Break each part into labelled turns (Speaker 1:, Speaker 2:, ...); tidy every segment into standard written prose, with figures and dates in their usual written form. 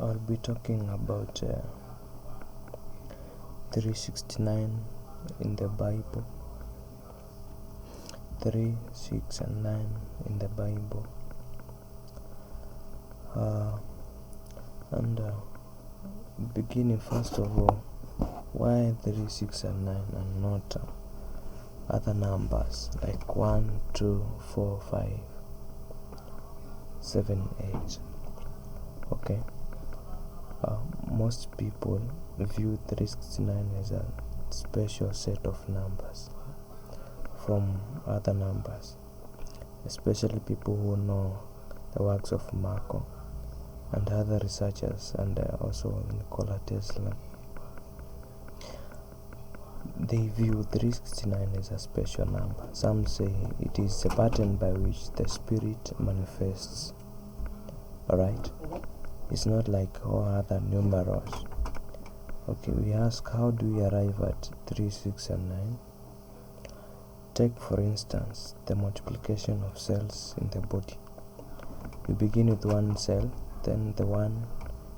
Speaker 1: I'll be talking about 369 in the Bible, 3, 6 and 9 in the Bible, and beginning first of all, why 3, 6 and 9 and not other numbers like 1, 2, 4, 5, 7, 8. Okay. Most people view 369 as a special set of numbers from other numbers, especially people who know the works of Marco and other researchers, and also Nikola Tesla. They view 369 as a special number. Some say it is a pattern by which the spirit manifests. Alright? It's not like all other numerals. Okay, we ask, how do we arrive at 3, 6 and 9? Take for instance the multiplication of cells in the body. You begin with one cell, then the one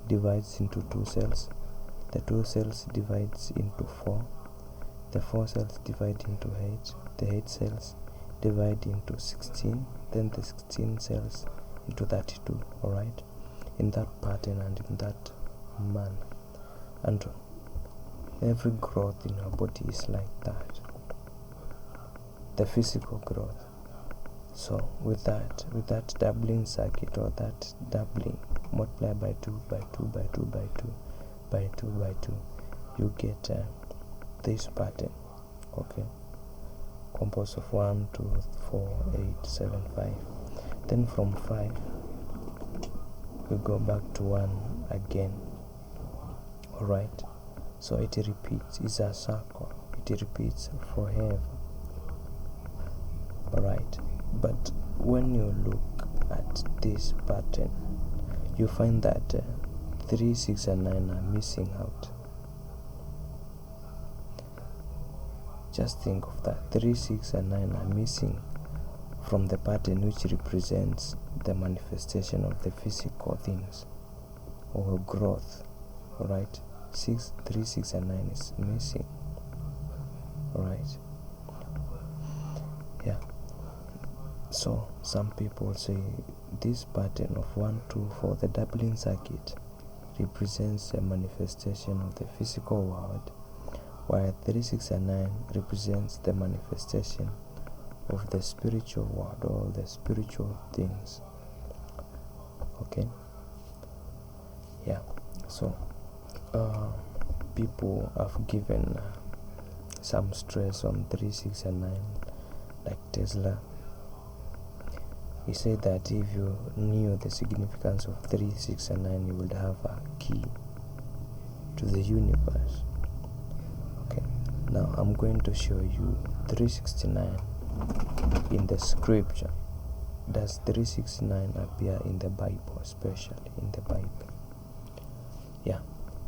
Speaker 1: divides into 2 cells, the 2 cells divides into 4, the 4 cells divide into 8, the 8 cells divide into 16, then the 16 cells into 32. Alright, in that pattern and in that manner. And every growth in your body is like that, the physical growth. So with that doubling circuit, or that doubling multiplied by 2 by 2 by 2 by 2 by 2 by 2, you get this pattern. Okay, composed of 1, 2, 4, 8, 7, 5. Then from 5 we go back to 1 again. Alright, so it repeats. It's a circle, it repeats forever. Alright, but when you look at this pattern, you find that 3, 6 and 9 are missing out. Just think of that. 3, 6 and 9 are missing from the pattern which represents the manifestation of the physical things or growth. Alright, 3, 6 and 9 is missing. Alright, yeah. So some people say this pattern of 1, 2, 4, the doubling circuit, represents a manifestation of the physical world, while 3, 6 and 9 represents the manifestation of the spiritual world, or the spiritual things. Okay, yeah. So people have given some stress on 3, 6 and 9, like Tesla. He said that if you knew the significance of 3, 6 and 9, you would have a key to the universe. Okay, now I'm going to show you 369 in the scripture. Does 369 appear in the Bible, especially in the Bible? Yeah.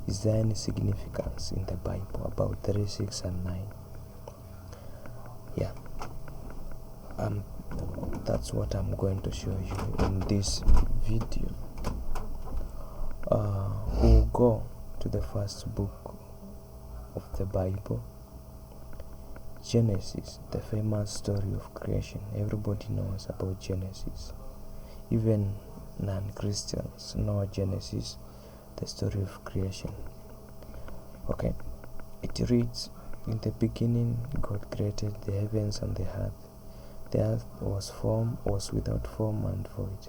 Speaker 1: Is there any significance in the Bible about 3, 6 and 9? Yeah. That's what I'm going to show you in this video. We'll go to the first book of the Bible, Genesis, the famous story of creation. Everybody knows about Genesis. Even non-Christians know Genesis, the story of creation. Okay, it reads, in the beginning God created the heavens and the earth. The earth was without form and void,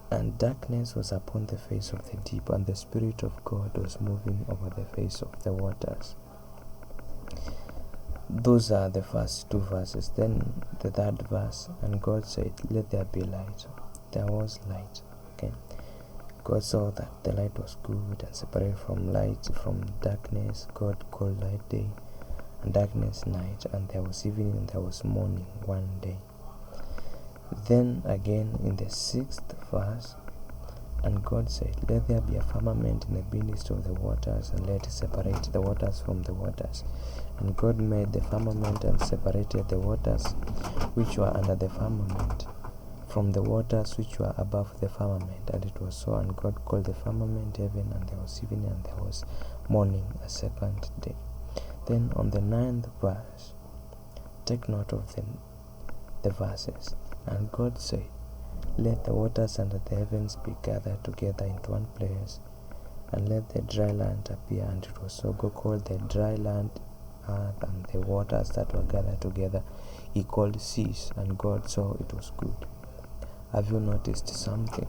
Speaker 1: and darkness was upon the face of the deep, and the Spirit of God was moving over the face of the waters. Those are the first 2 verses. Then the 3rd verse, and God said, let there be light. There was light. Okay, God saw that the light was good, and separate from light from darkness. God called light day, and darkness night, and there was evening and there was morning one day. Then again in the 6th verse, and God said, let there be a firmament in the midst of the waters, and let it separate the waters from the waters. And God made the firmament and separated the waters which were under the firmament from the waters which were above the firmament. And it was so, and God called the firmament heaven, and there was evening and there was morning, a second day. Then on the 9th verse, take note of the verses. And God said, let the waters under the heavens be gathered together into one place, and let the dry land appear. And it was so. God called the dry land earth, and the waters that were gathered together he called seas, and God saw it was good. Have you noticed something?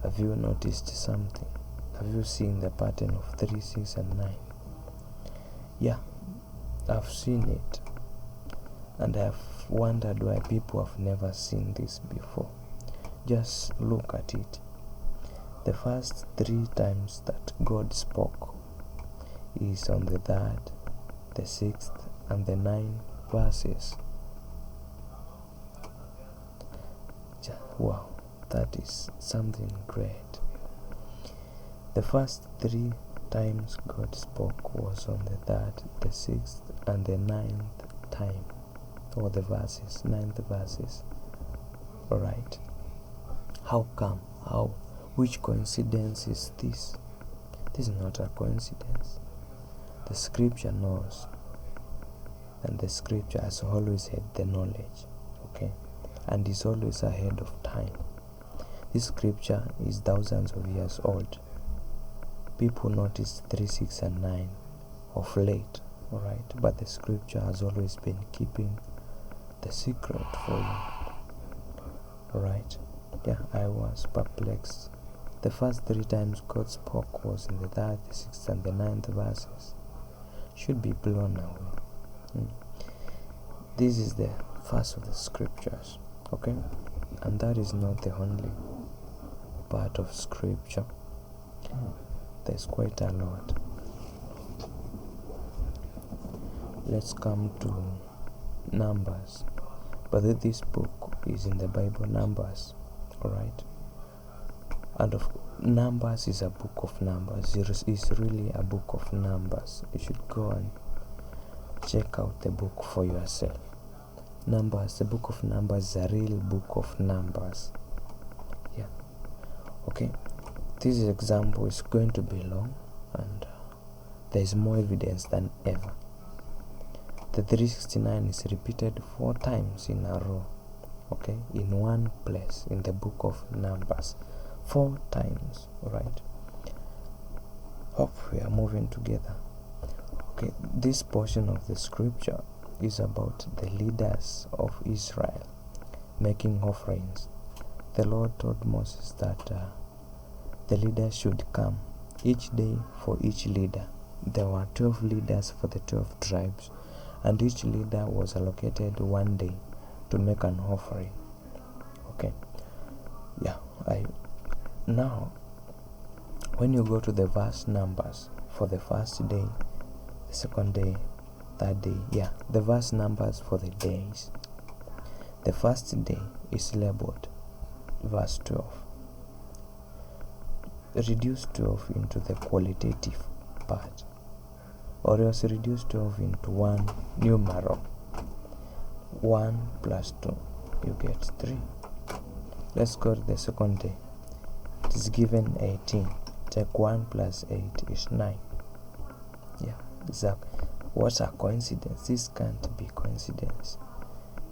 Speaker 1: Have you noticed something? Have you seen the pattern of 3, 6, and 9? Yeah, I've seen it, and I've wondered why people have never seen this before. Just look at it. The first 3 times that God spoke is on the 3rd, the 6th, and the 9th verses. Wow, that is something great. The first 3 times God spoke was on the 3rd, the 6th, and the 9th time, or the verses, 9th verses. Alright. How come? How? Which coincidence is this? This is not a coincidence. The scripture knows, and the scripture has always had the knowledge, okay, and is always ahead of time. This scripture is thousands of years old. People notice 3, 6, and 9 of late, alright, but the scripture has always been keeping the secret for you, alright. Yeah, I was perplexed. The first 3 times God spoke was in the 3rd, the 6th, and the 9th verses. Should be blown away. This is the first of the scriptures, okay, and that is not the only part of scripture. There's quite a lot. Let's come to Numbers, but this book is in the Bible, Numbers, alright, and of Numbers is a book of numbers. It is really a book of numbers. You should go and check out the book for yourself. Numbers, the book of Numbers is a real book of numbers. Yeah, okay. This example is going to be long, and there is more evidence than ever. The 369 is repeated 4 times in a row, okay, in one place in the book of Numbers. 4 times, right? Hope we are moving together. Okay, this portion of the scripture is about the leaders of Israel making offerings. The Lord told Moses that the leaders should come each day for each leader. There were 12 leaders for the 12 tribes, and each leader was allocated 1 day to make an offering. Okay, yeah, now when you go to the verse numbers for the first day, the second day, third day, yeah, the verse numbers for the days. The first day is labeled verse 12. Reduce 12 into the qualitative part, or else reduce 12 into one numeral. 1 plus 2, you get 3. Let's go to the second day. It is given 18. Take 1 plus 8 is 9. Yeah, exactly. What a coincidence. This can't be coincidence.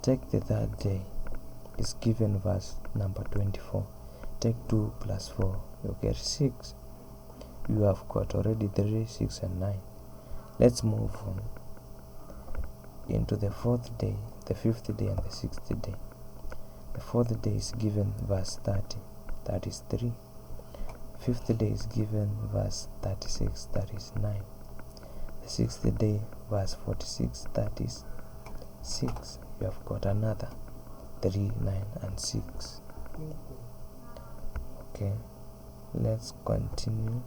Speaker 1: Take the third day. It's given verse number 24. Take 2 plus 4, you get 6. You have got already 3, 6, and 9. Let's move on into the 4th day, the 5th day, and the 6th day. The 4th day is given verse 30, that is 3. 5th day is given verse 36, that is 9. The 6th day verse 46, that is 6. You have got another 3, 9, and 6. Okay, let's continue.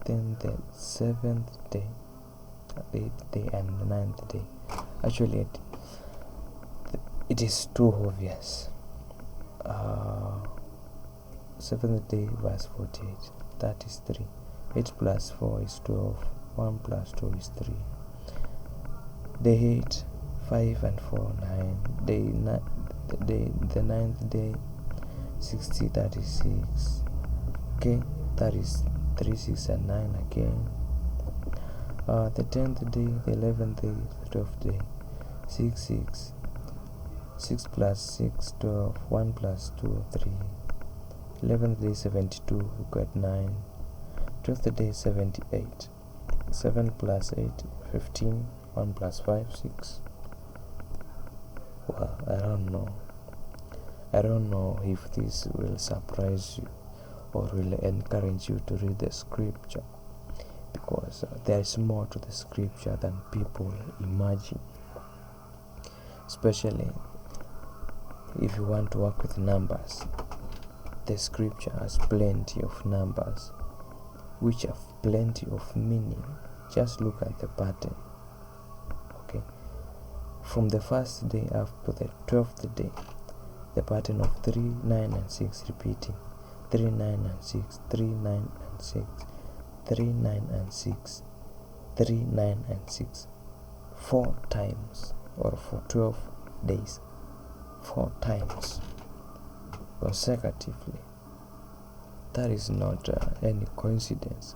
Speaker 1: Then the 7th day, 8th day, and 9th day. Actually, it is too obvious. 7th day verse 48, that is 3. 8 plus 4 is 12. 1 plus 2 is 3. Day 8, 5 and 4, 9. Day the ninth day 60, 36. Okay, that is 3, 6 and 9 again. The 10th day, the 11th day, the 12th day 6, 6. 6 plus 6, 12. 1 plus 2, 3. 11th day 72, we got 9. 12th day 78. 7 plus 8, 15. 1 plus 5, 6. Well, I don't know if this will surprise you or will encourage you to read the scripture, because there is more to the scripture than people imagine, especially if you want to work with numbers. The scripture has plenty of numbers which have plenty of meaning. Just look at the pattern. Okay, from the first day up to the 12th day, the pattern of 3, 9 and 6 repeating. 3, 9 and 6, 3, 9 and 6, 3, 9 and 6, 3, 9 and 6, 4 times, or for 12 days, 4 times consecutively. That is not any coincidence.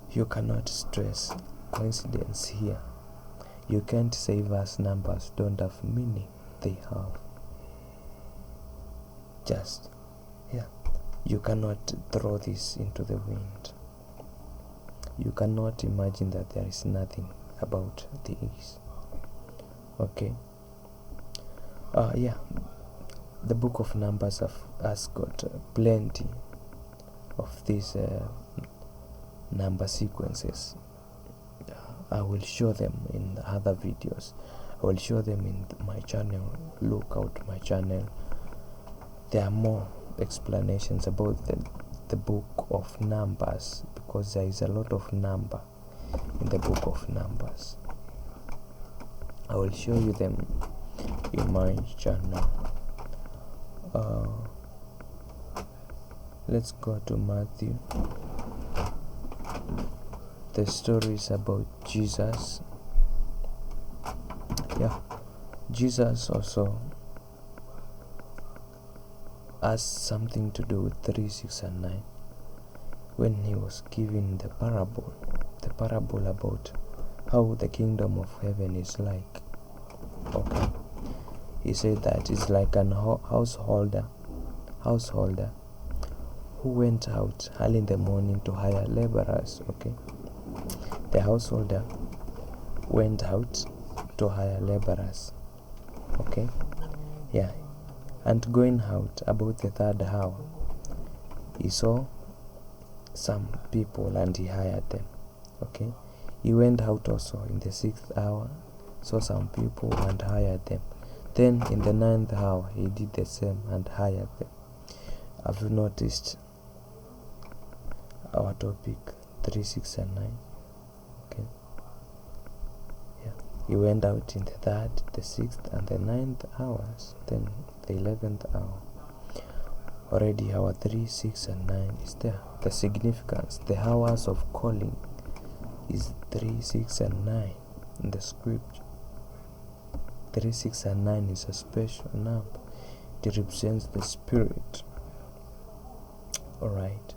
Speaker 1: You cannot stress coincidence here. You can't say verse numbers don't have meaning. They have. You cannot throw this into the wind. You cannot imagine that there is nothing about this. Okay. The book of Numbers has got plenty of these number sequences. I will show them in other videos. I will show them in my channel. Look out my channel. There are more explanations about the book of Numbers, because there is a lot of number in the book of Numbers. I will show you them in my channel. Let's go to Matthew. The story is about Jesus. Jesus also has something to do with 3, 6 and 9 when he was giving the parable about how the kingdom of heaven is like. Okay, he said that it's like an householder who went out early in the morning to hire laborers. Okay, the householder went out to hire laborers. Okay, and going out about the 3rd hour, he saw some people and he hired them. Okay, he went out also in the 6th hour, saw some people and hired them. Then in the 9th hour, he did the same and hired them. Have you noticed our topic 3, 6 and 9? Okay, he went out in the 3rd, the 6th and the 9th hours. Then the 11th hour. Already our 3, 6 and 9 is there. The significance, the hours of calling is 3, 6 and 9 in the scripture. 3, 6 and 9 is a special number. It represents the spirit. Alright.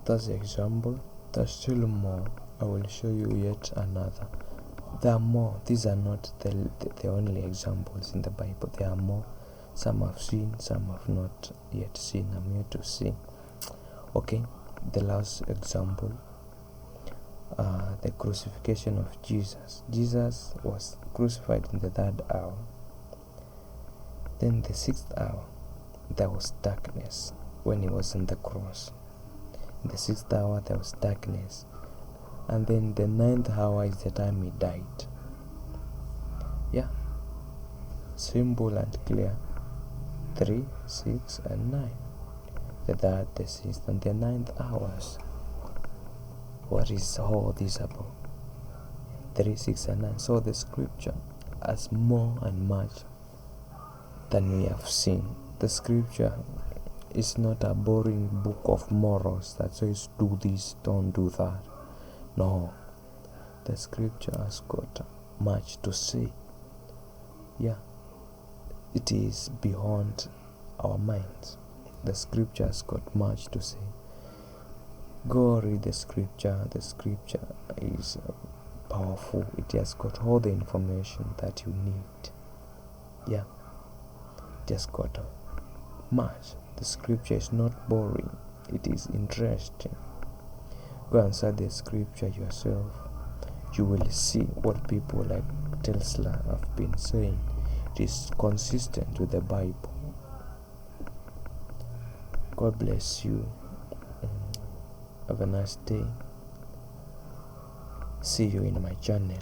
Speaker 1: That's the example. There's still more. I will show you yet another. There are more. These are not the only examples in the Bible. There are more. Some have seen, some have not yet seen. I'm here to see. Okay, the last example, the crucifixion of Jesus. Jesus was crucified in the 3rd hour. Then the 6th hour, there was darkness when he was on the cross. In the 6th hour, there was darkness. And then the 9th hour is the time he died. Simple and clear. 3, 6 and 9. The 3rd, the 6th and the 9th hours. What is all this about? 3, 6 and 9. So the scripture has more and much than we have seen. The scripture is not a boring book of morals that says do this, don't do that. No, the scripture has got much to say. Yeah, it is beyond our minds. The scriptures got much to say. Go read the scripture. The scripture is powerful. It has got all the information that you need. Yeah, it has got much. The scripture is not boring. It is interesting. Go and search the scripture yourself. You will see what people like Tesla have been saying. It is consistent with the Bible. God bless you. Have a nice day. See you in my channel.